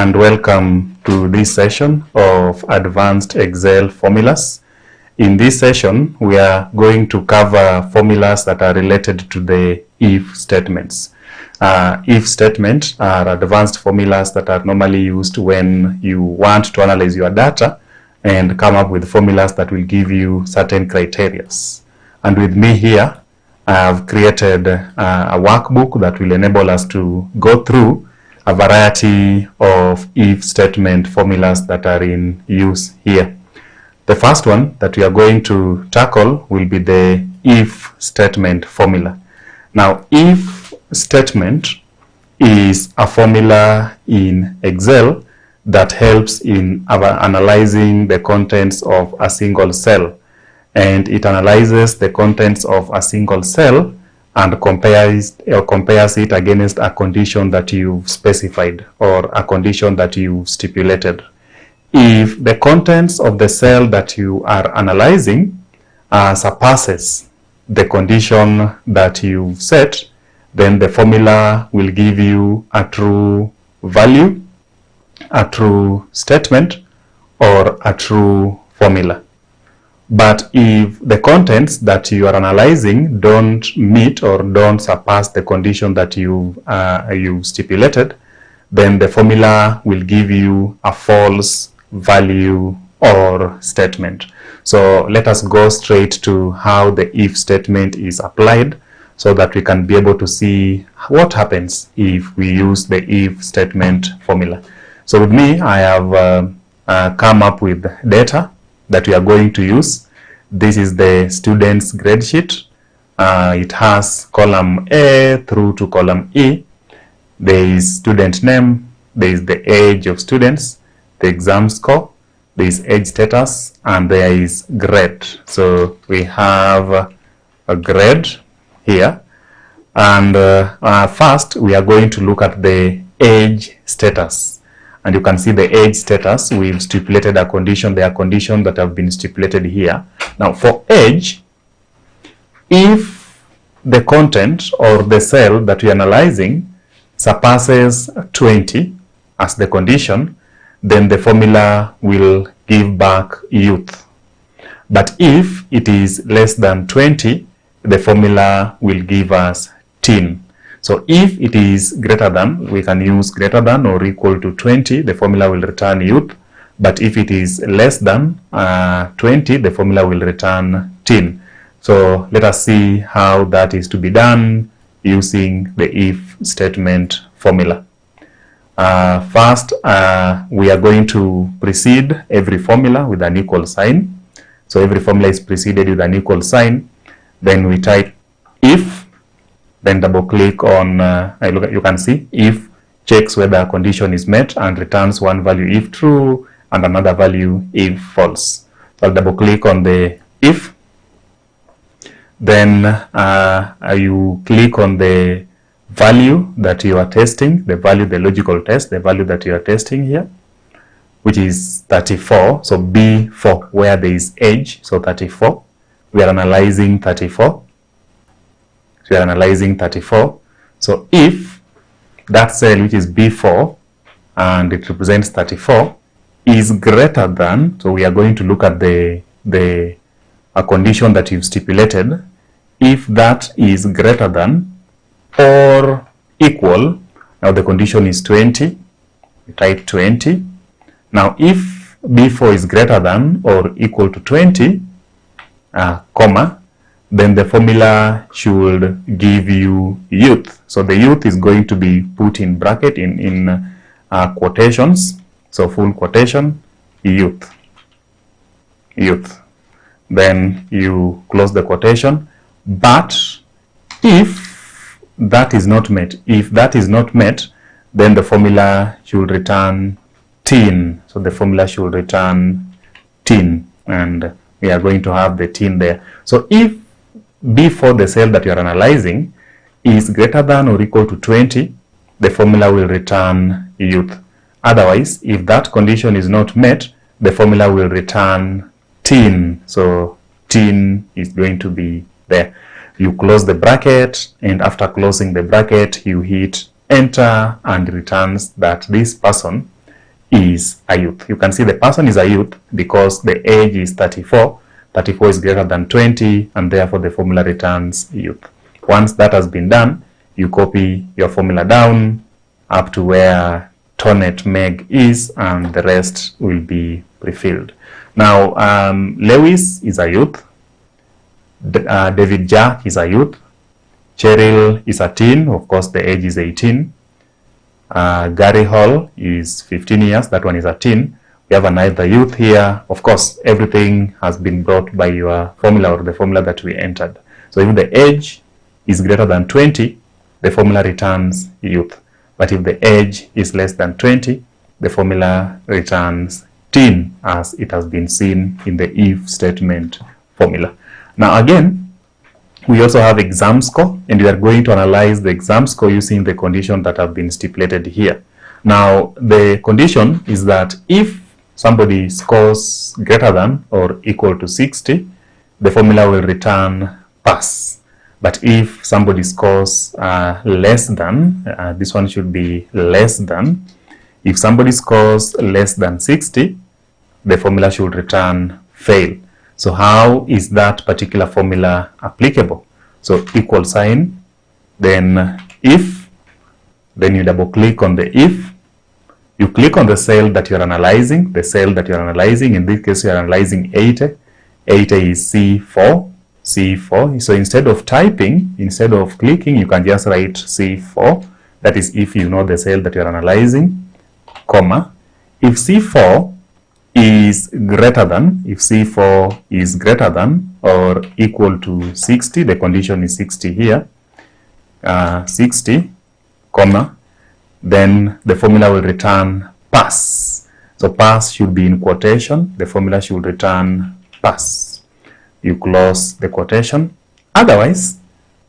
and welcome to this session of Advanced Excel Formulas. In this session, we are going to cover formulas that are related to the if statements. If statements are advanced formulas that are normally used when you want to analyze your data and come up with formulas that will give you certain criteria. And with me here, I have created a workbook that will enable us to go through a variety of if statement formulas that are in use here. The first one that we are going to tackle will be the if statement formula. Now, if statement is a formula in Excel that helps in analyzing the contents of a single cell, and it analyzes the contents of a single cell and compares it against a condition that you've specified or a condition that you've stipulated. If the contents of the cell that you are analyzing surpasses the condition that you've set, then the formula will give you a true value, a true statement, or a true formula. But if the contents that you are analyzing don't meet or don't surpass the condition that you stipulated, then the formula will give you a false value or statement. So let us go straight to how the if statement is applied so that we can be able to see what happens if we use the if statement formula. So with me, I have come up with data that we are going to use. This is the student's grade sheet. It has column A through to column E. There is student name, there is the age of students, the exam score, there is age status, and there is grade. So we have a grade here. And first, we are going to look at the age status. And you can see the age status, we've stipulated a condition. There are conditions that have been stipulated here. Now for age, if the content or the cell that we're analyzing surpasses 20 as the condition, then the formula will give back youth. But if it is less than 20, the formula will give us teen. So if it is greater than, we can use greater than or equal to 20, the formula will return youth. But if it is less than 20, the formula will return teen. So let us see how that is to be done using the if statement formula. First, we are going to precede every formula with an equal sign. So every formula is preceded with an equal sign. Then we type if. Then double click on, you can see if checks whether a condition is met and returns one value if true and another value if false. So I'll double click on the if. Then you click on the value that you are testing, the logical test, the value that you are testing here, which is 34. So B4, where there is age, so 34. We are analyzing 34. We are analyzing 34. So if that cell, which is B4 and it represents 34, is greater than, so we are going to look at a condition that you've stipulated. If that is greater than or equal, now the condition is 20, we type 20. Now if B4 is greater than or equal to 20, comma, then the formula should give you youth. So the youth is going to be put in bracket in quotations. So full quotation, youth. Then you close the quotation. But if that is not met, then the formula should return teen. So the formula should return teen, and we are going to have the teen there. So if before the cell that you are analyzing is greater than or equal to 20, the formula will return youth. Otherwise, if that condition is not met, the formula will return teen. So teen is going to be there. You close the bracket, and after closing the bracket, you hit enter, and it returns that this person is a youth. You can see the person is a youth because the age is 34. 34 is greater than 20, and therefore the formula returns youth. Once that has been done, you copy your formula down up to where Tonet Meg is, and the rest will be pre-filled. Now, Lewis is a youth. David Jack is a youth. Cheryl is a teen. Of course, the age is 18. Gary Hall is 15 years. That one is a teen. We have another youth here. Of course, everything has been brought by your formula or the formula that we entered. So if the age is greater than 20, the formula returns youth. But if the age is less than 20, the formula returns teen, as it has been seen in the if statement formula. Now again, we also have exam score, and we are going to analyze the exam score using the condition that have been stipulated here. Now, the condition is that if somebody scores greater than or equal to 60, the formula will return pass. But if somebody scores less than, this one should be less than. If somebody scores less than 60, the formula should return fail. So how is that particular formula applicable? So equal sign, then if, then you double click on the if. You click on the cell that you're analyzing, in this case you're analyzing 80. 80 is C4. C4. So instead of clicking, you can just write C4. That is if you know the cell that you're analyzing, comma. If C4 is greater than, or equal to 60, the condition is 60 here, 60, comma, then the formula will return pass. So pass should be in quotation. The formula should return pass. You close the quotation. Otherwise,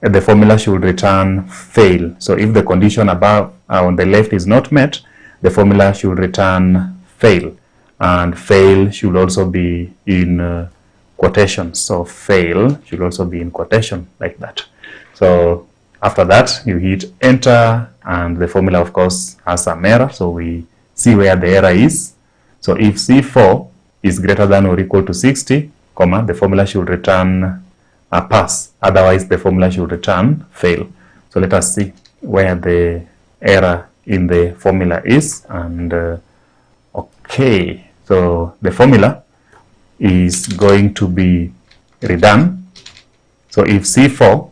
the formula should return fail. So if the condition above on the left is not met, the formula should return fail. And fail should also be in quotation. So fail should also be in quotation like that. So after that, you hit enter, and the formula, of course, has some error. So we see where the error is. So if C4 is greater than or equal to 60, comma, the formula should return a pass. Otherwise, the formula should return fail. So let us see where the error in the formula is. And okay, so the formula is going to be redone. So if C4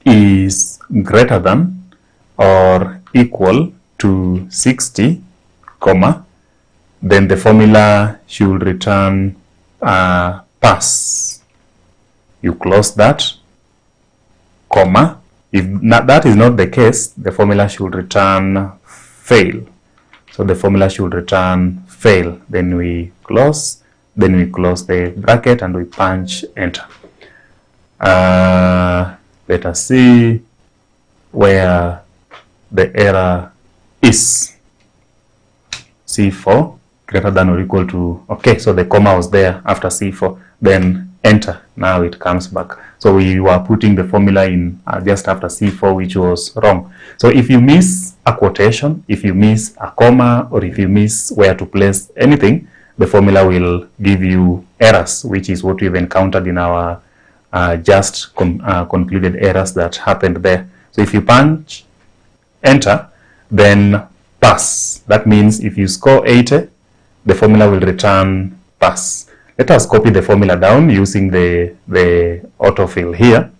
is greater than or equal to 60, comma, then the formula should return pass. You close that, comma. If that is not the case, the formula should return fail. So the formula should return fail. Then we close the bracket and we punch enter. Let us see where the error is. C4 greater than or equal to, okay, so the comma was there after C4, then enter. Now it comes back. So we were putting the formula in just after C4, which was wrong. So if you miss a quotation, if you miss a comma, or if you miss where to place anything, the formula will give you errors, which is what we've encountered in our just concluded errors that happened there. So if you punch enter, then pass. That means if you score 80, the formula will return pass. Let us copy the formula down using the autofill here.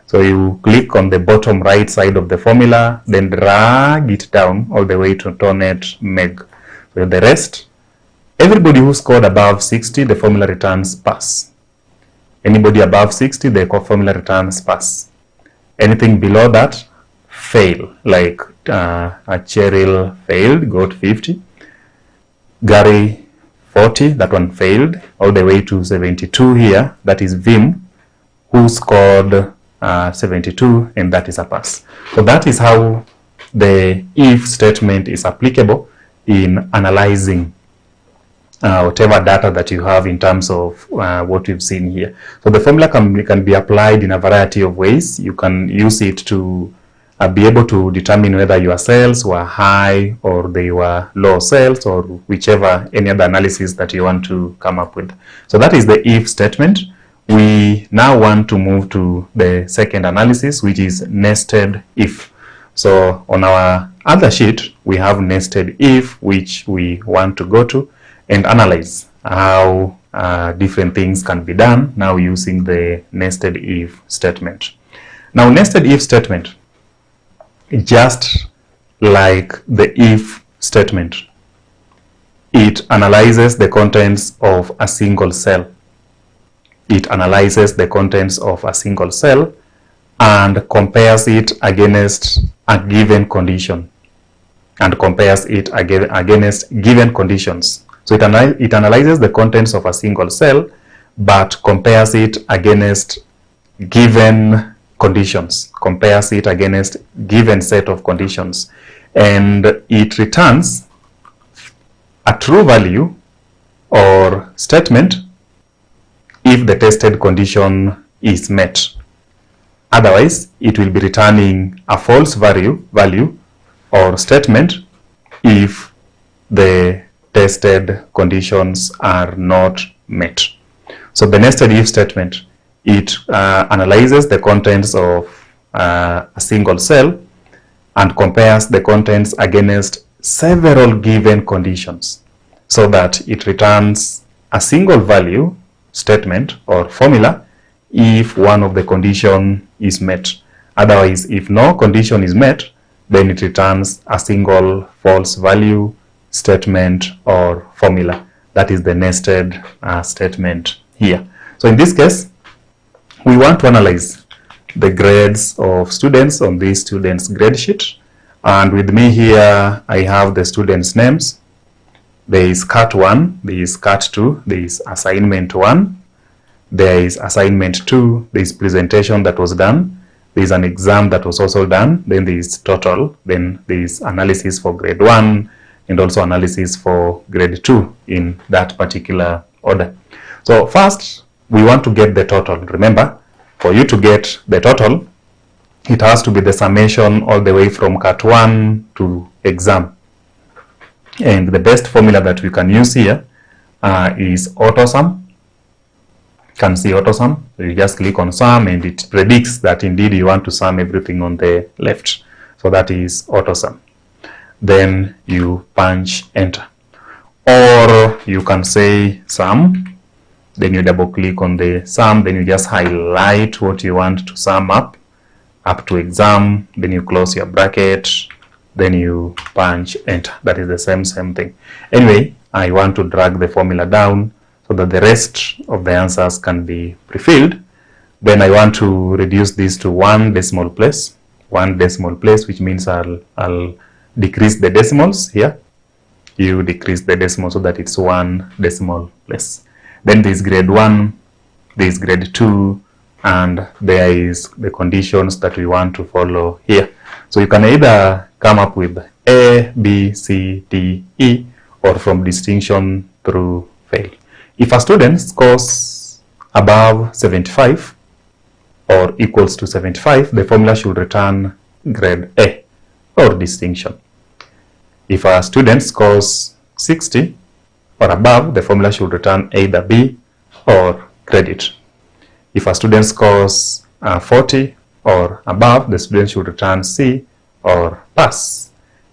So you click on the bottom right side of the formula, then drag it down all the way to Tonet Meg. So the rest, everybody who scored above 60, the formula returns pass. Anybody above 60, the formula returns pass. Anything below that, fail. Like a Cheryl failed, got 50. Gary 40, that one failed, all the way to 72 here, that is Vim, who scored 72, and that is a pass. So that is how the if statement is applicable in analyzing whatever data that you have in terms of what we've seen here. So the formula can be applied in a variety of ways. You can use it to be able to determine whether your cells were high or they were low cells, or whichever any other analysis that you want to come up with. So that is the if statement. We now want to move to the second analysis, which is nested if. So on our other sheet, we have nested if, which we want to go to and analyze how different things can be done now using the nested if statement. Now, nested if statement, just like the if statement, it analyzes the contents of a single cell. It analyzes the contents of a single cell and compares it against a given condition, and compares it against given conditions. So it analyzes the contents of a single cell, but compares it against given conditions, compares it against given set of conditions, and it returns a true value or statement if the tested condition is met. Otherwise, it will be returning a false value or statement if the tested conditions are not met. So the nested if statement, it analyzes the contents of a single cell and compares the contents against several given conditions, so that it returns a single value statement or formula if one of the condition is met. Otherwise, if no condition is met, then it returns a single false value statement or formula. That is the nested statement here. So in this case, we want to analyze the grades of students on this student's grade sheet. And with me here, I have the students' names. There is Cat 1, there is Cat 2, there is Assignment 1, there is Assignment 2, there is presentation that was done, there is an exam that was also done, then there is total, then there is analysis for grade 1, and also analysis for grade 2 in that particular order. So first, we want to get the total. Remember, for you to get the total, it has to be the summation all the way from Cat 1 to exam. And the best formula that we can use here is AutoSum. You can see AutoSum. You just click on sum and it predicts that indeed you want to sum everything on the left. So that is AutoSum. Then you punch enter. Or you can say sum. Then you double click on the sum. Then you just highlight what you want to sum up to exam. Then you close your bracket. Then you punch enter. That is the same thing. Anyway, I want to drag the formula down so that the rest of the answers can be pre-filled. Then I want to reduce this to 1 decimal place. 1 decimal place, which means I'll decrease the decimals here. You decrease the decimal so that it's 1 decimal place. Then there is grade 1, there is grade 2, and there is the conditions that we want to follow here. So you can either come up with A, B, C, D, E, or from distinction through fail. If a student scores above 75 or equals to 75, the formula should return grade A or distinction. If a student scores 60 or above, the formula should return either B or credit. If a student scores 40 or above, the student should return C or pass.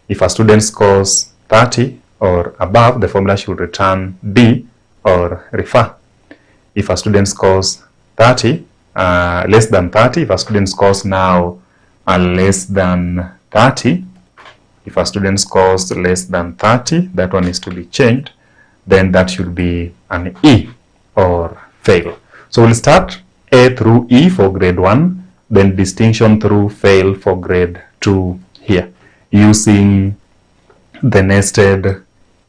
If a student scores 30 or above, the formula should return D or refer. If a student scores 30, less than 30, if a student scores now less than 30, if a student scores less than 30, that one is to be changed, then that should be an E or fail. So we'll start A through E for grade 1, then distinction through fail for grade 2 here, using the nested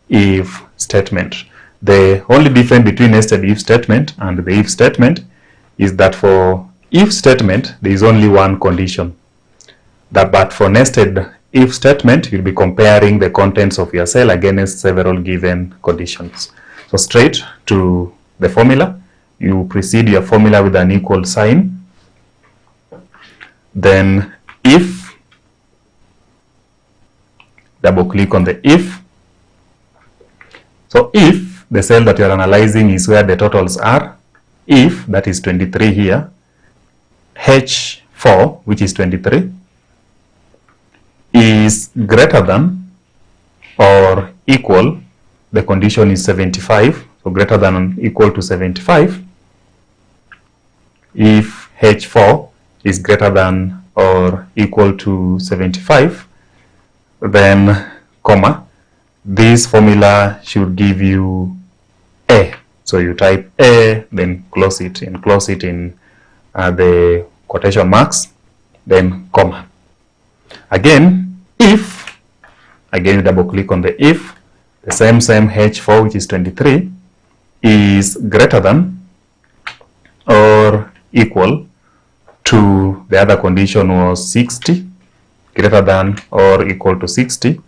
if statement. The only difference between nested if statement and the if statement is that for if statement, there is only one condition. But for nested if statement, you'll be comparing the contents of your cell against several given conditions. So straight to the formula, you precede your formula with an equal sign. Then if double click on the if. So if the cell that you are analyzing is where the totals are, if that is 23 here, H4, which is 23, is greater than or equal, the condition is 75, so greater than or equal to 75. If H4 is greater than or equal to 75, then comma, this formula should give you A. So you type A, then close it in the quotation marks, then comma. Again, if, again you double click on the if, the same H4, which is 23, is greater than or equal to, the other condition was 60, greater than or equal to 60,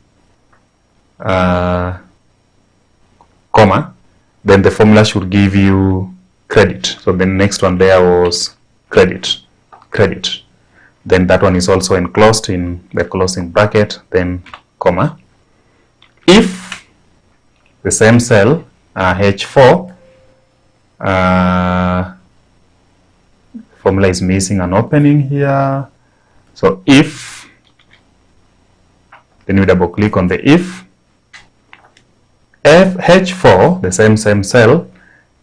comma, then the formula should give you credit. So the next one there was credit. Then that one is also enclosed in the closing bracket, then comma. If the same cell, H4, formula is missing an opening here. So if, then you double click on the if, H4, the same cell,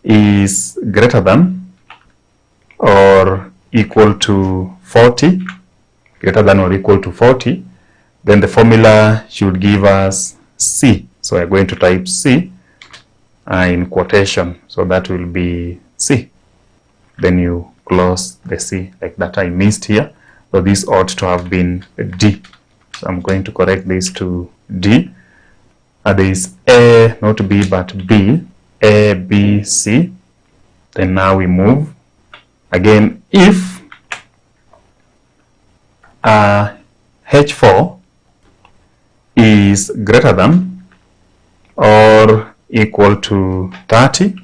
is greater than or equal to 40, greater than or equal to 40, then the formula should give us C. So we're going to type C in quotation. So that will be C. Then you close the C like that. I missed here. So this ought to have been D. So I'm going to correct this to D. There is A, not B, but B. A, B, C. Then now we move. Again, if H4 is greater than or equal to 30,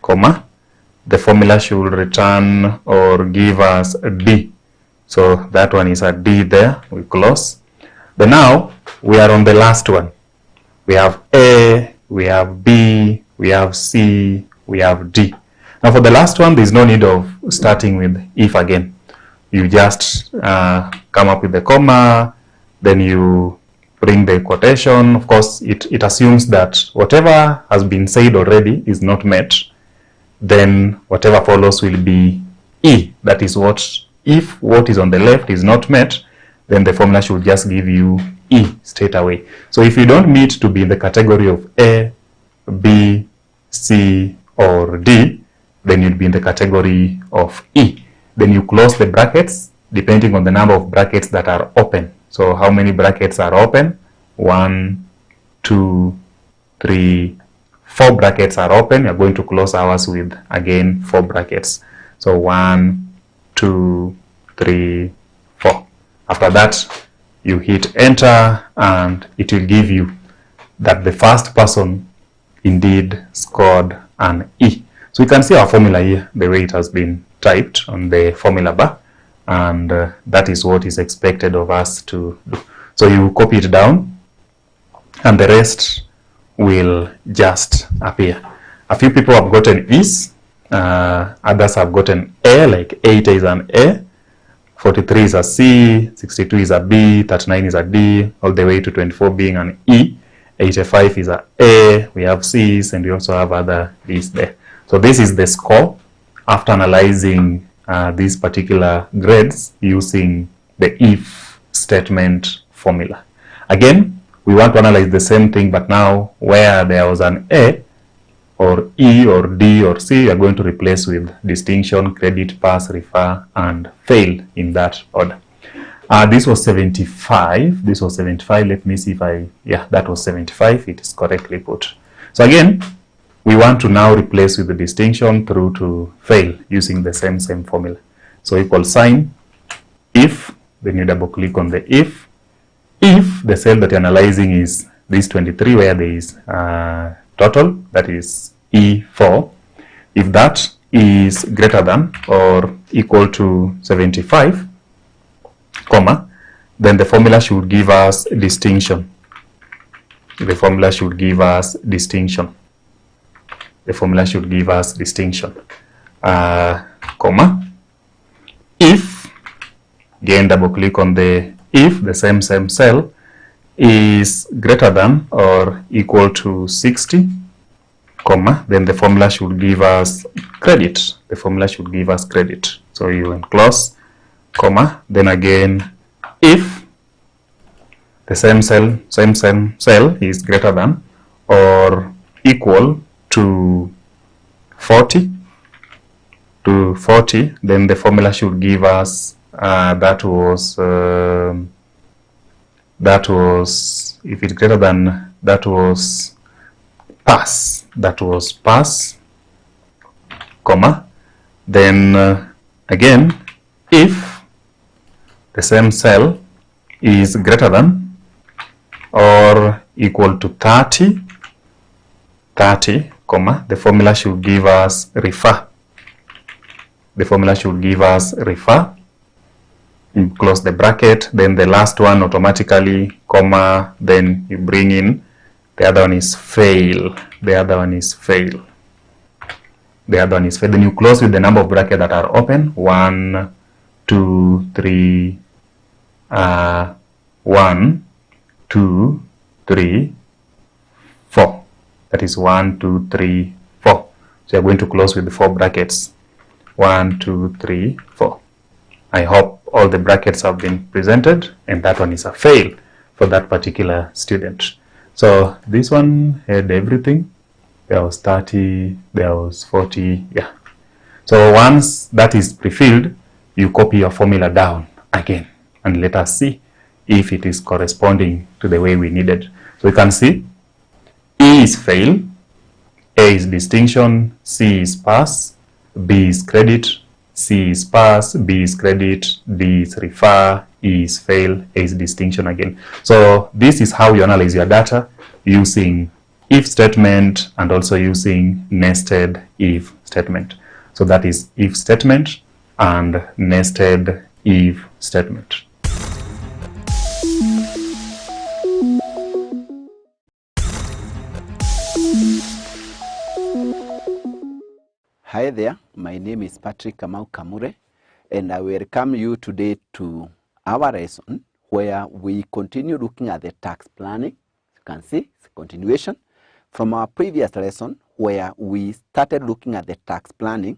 comma, the formula should return or give us a D. So that one is a D there. We close. Then now we are on the last one. We have A, we have B, we have C, we have D. Now for the last one, there is no need of starting with if again. You just come up with the comma, then you bring the quotation. Of course, it assumes that whatever has been said already is not met. Then whatever follows will be E. That is what, if what is on the left is not met, then the formula should just give you E straight away. So if you don't meet to be in the category of A, B, C, or D, then you'll be in the category of E. Then you close the brackets depending on the number of brackets that are open. So how many brackets are open? 1, 2, 3, 4 brackets are open. You're going to close ours with, again, 4 brackets. So 1, 2, 3, 4. After that, you hit enter and it will give you that the first person indeed scored an E. So you can see our formula here, the way it has been typed on the formula bar, and that is what is expected of us to do. So you copy it down and the rest will just appear. A few people have gotten E's, others have gotten A, like 80 is an A, 43 is a C, 62 is a B, 39 is a D, all the way to 24 being an E, 85 is a, we have C's, and we also have other D's there. So this is the score after analyzing these particular grades using the if statement formula. Again, we want to analyze the same thing, but now where there was an A or E or D or C, we are going to replace with distinction, credit, pass, refer, and fail in that order. This was 75. This was 75. Let me see if yeah, that was 75. It is correctly put. So again, we want to now replace with the distinction through to fail using the same formula. So equal sign, if, then you double click on the if. If the cell that you're analyzing is this 23 where there is total, that is E4, if that is greater than or equal to 75, comma, then the formula should give us distinction. the formula should give us distinction. The formula should give us distinction. Comma. If, again double click on the if, the same cell is greater than or equal to 60, comma, then the formula should give us credit. The formula should give us credit. So you can close, comma, then again, if the same cell is greater than or equal to 40, then the formula should give us that was if it's greater than, that was pass, comma, then again, if the same cell is greater than or equal to 30, comma, the formula should give us refer. The formula should give us refer. You close the bracket, then the last one automatically, comma, then you bring in, the other one is fail. The other one is fail. Then you close with the number of brackets that are open. 1, 2, 3, 1, 2, 3, 4. That is 1, 2, 3, 4. So you're going to close with the 4 brackets. 1, 2, 3, 4. I hope all the brackets have been presented, and that one is a fail for that particular student. So this one had everything. There was 30, there was 40, yeah. So once that is pre-filled, you copy your formula down again, and let us see if it is corresponding to the way we needed. So you can see E is fail, A is distinction, C is pass, B is credit, C is pass, B is credit, D is refer, E is fail, A is distinction again. So this is how you analyze your data using if statement and also using nested if statement. So that is if statement and nested if statement. Hi there, my name is Patrick Kamau Kamure, and I welcome you today to our lesson where we continue looking at the tax planning. You can see it's a continuation from our previous lesson where we started looking at the tax planning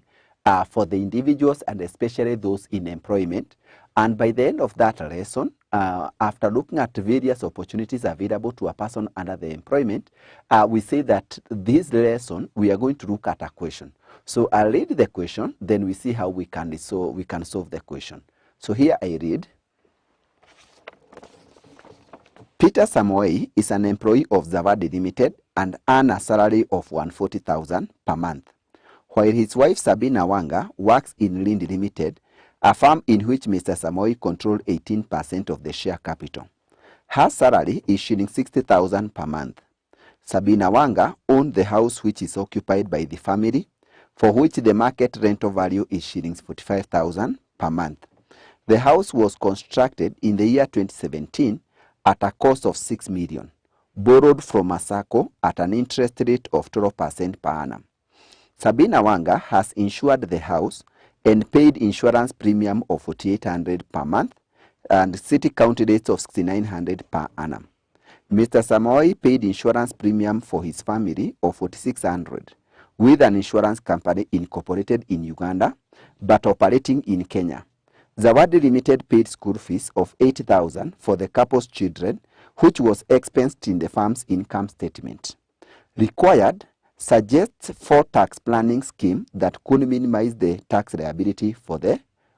for the individuals and especially those in employment. And by the end of that lesson, after looking at various opportunities available to a person under the employment, we say that this lesson we are going to look at a question. So I'll read the question, then we see how we can solve the question. So here I read. Peter Samoei is an employee of Zawadi Limited and earns a salary of 140,000 per month, while his wife Sabina Wanga works in Lindi Limited, a firm in which Mr. Samoei controls 18% of the share capital. Her salary is shilling 60,000 per month. Sabina Wanga owns the house which is occupied by the family, for which the market rental value is shillings 45,000 per month. The house was constructed in the year 2017 at a cost of 6 million, borrowed from Masako at an interest rate of 12% per annum. Sabina Wanga has insured the house and paid insurance premium of 4,800 per month and city county rates of 6,900 per annum. Mr. Samoei paid insurance premium for his family of 4,600 with an insurance company incorporated in Uganda but operating in Kenya. Zawadi Limited paid school fees of 8,000 for the couple's children, which was expensed in the firm's income statement. Required suggests 4 tax planning scheme that could minimize the tax liability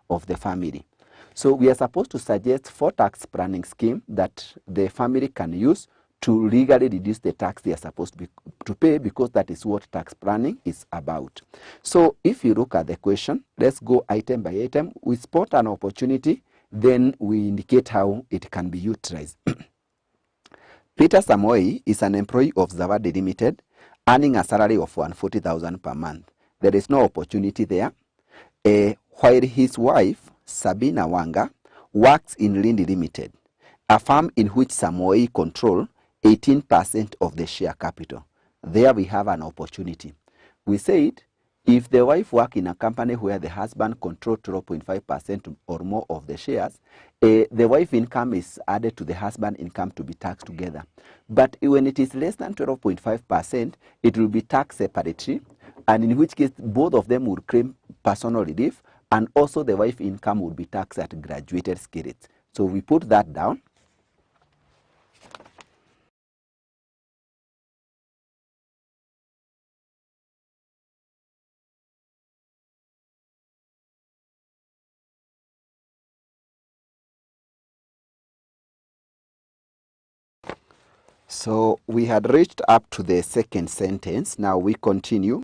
of the family. So we are supposed to suggest 4 tax planning scheme that the family can use to legally reduce the tax they are supposed to pay, because that is what tax planning is about. So if you look at the question, let's go item by item. We spot an opportunity, then we indicate how it can be utilized. Peter Samoei is an employee of Zawadi Limited, earning a salary of 140,000 per month. There is no opportunity there. While his wife, Sabina Wanga, works in Lindi Limited, a firm in which Samoei controls 18% of the share capital. There we have an opportunity. We said if the wife work in a company where the husband control 12.5% or more of the shares, the wife income is added to the husband income to be taxed together. But when it is less than 12.5%, it will be taxed separately, and in which case both of them would claim personal relief, and also the wife income would be taxed at graduated scale rates. So we put that down. So we had reached up to the second sentence. Now we continue.